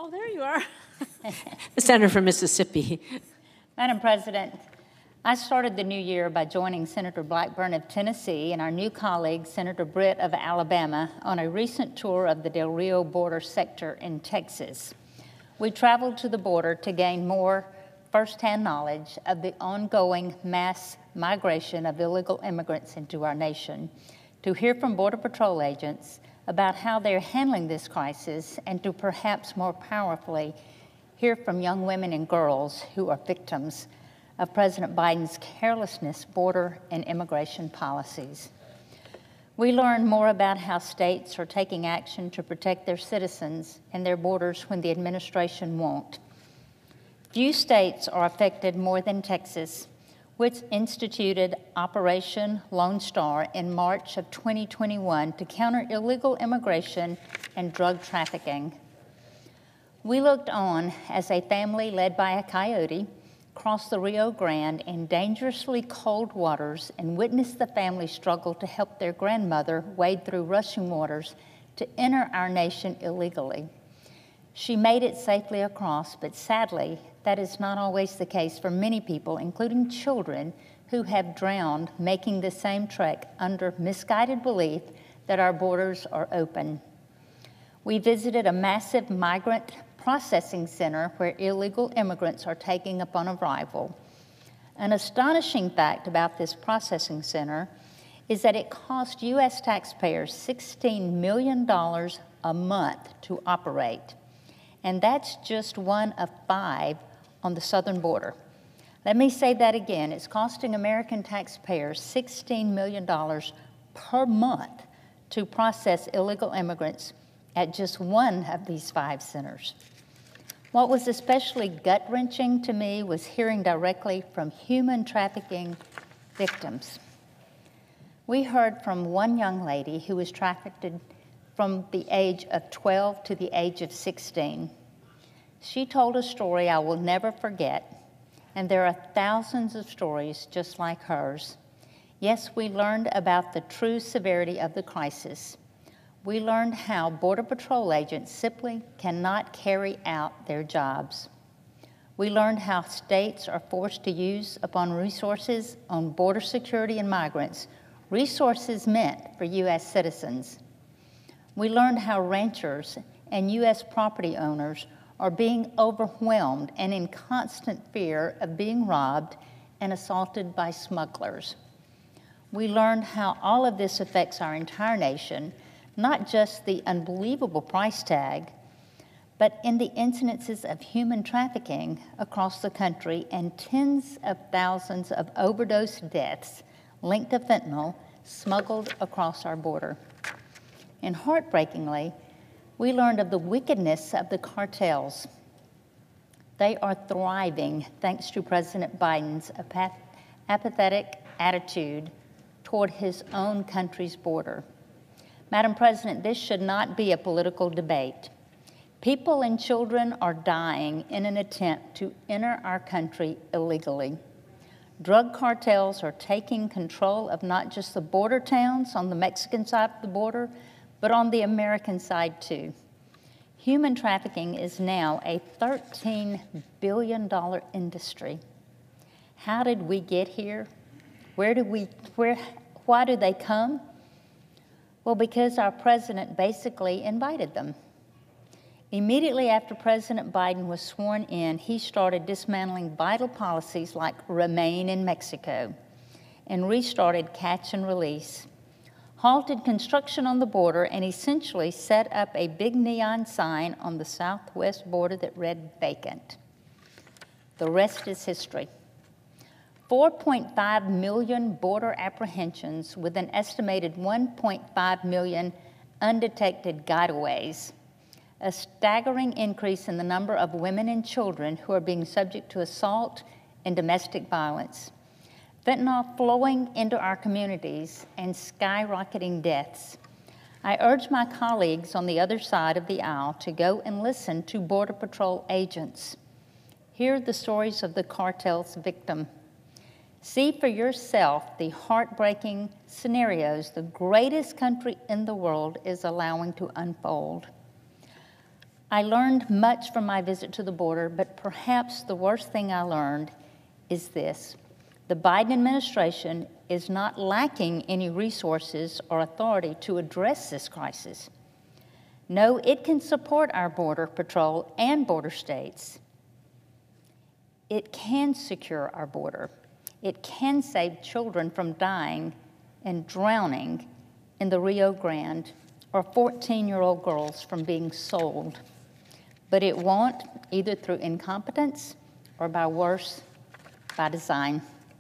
Oh, there you are. The Senator from Mississippi. Madam President, I started the new year by joining Senator Blackburn of Tennessee and our new colleague, Senator Britt of Alabama, on a recent tour of the Del Rio border sector in Texas. We traveled to the border to gain more firsthand knowledge of the ongoing mass migration of illegal immigrants into our nation, to hear from Border Patrol agents about how they're handling this crisis, and to perhaps more powerfully hear from young women and girls who are victims of President Biden's carelessness border and immigration policies. We learned more about how states are taking action to protect their citizens and their borders when the administration won't. Few states are affected more than Texas, which instituted Operation Lone Star in March of 2021 to counter illegal immigration and drug trafficking. We looked on as a family led by a coyote crossed the Rio Grande in dangerously cold waters and witnessed the family struggle to help their grandmother wade through rushing waters to enter our nation illegally. She made it safely across, but sadly, that is not always the case for many people, including children who have drowned making the same trek under misguided belief that our borders are open. We visited a massive migrant processing center where illegal immigrants are taken upon arrival. An astonishing fact about this processing center is that it cost U.S. taxpayers $16 million a month to operate. And that's just one of 5 on the southern border. Let me say that again. It's costing American taxpayers $16 million per month to process illegal immigrants at just one of these 5 centers. What was especially gut-wrenching to me was hearing directly from human trafficking victims. We heard from one young lady who was trafficked from the age of 12 to the age of 16. She told a story I will never forget, and there are thousands of stories just like hers. Yes, we learned about the true severity of the crisis. We learned how Border Patrol agents simply cannot carry out their jobs. We learned how states are forced to use upon resources on border security and migrants, resources meant for U.S. citizens. We learned how ranchers and U.S. property owners are being overwhelmed and in constant fear of being robbed and assaulted by smugglers. We learned how all of this affects our entire nation, not just the unbelievable price tag, but in the incidences of human trafficking across the country and tens of thousands of overdose deaths linked to fentanyl smuggled across our border. And heartbreakingly, we learned of the wickedness of the cartels. They are thriving thanks to President Biden's apathetic attitude toward his own country's border. Madam President, this should not be a political debate. People and children are dying in an attempt to enter our country illegally. Drug cartels are taking control of not just the border towns on the Mexican side of the border, but on the American side too. Human trafficking is now a $13 billion industry. How did we get here? Why do they come? Well, because our president basically invited them. Immediately after President Biden was sworn in, he started dismantling vital policies like Remain in Mexico and restarted catch and release, halted construction on the border, and essentially set up a big neon sign on the southwest border that read vacant. The rest is history. 4.5 million border apprehensions with an estimated 1.5 million undetected gotaways, a staggering increase in the number of women and children who are being subject to assault and domestic violence, fentanyl flowing into our communities, and skyrocketing deaths. I urge my colleagues on the other side of the aisle to go and listen to Border Patrol agents. Hear the stories of the cartel's victim. See for yourself the heartbreaking scenarios the greatest country in the world is allowing to unfold. I learned much from my visit to the border, but perhaps the worst thing I learned is this. The Biden administration is not lacking any resources or authority to address this crisis. No, it can support our Border Patrol and border states. It can secure our border. It can save children from dying and drowning in the Rio Grande, or 14-year-old girls from being sold. But it won't, either through incompetence or by design.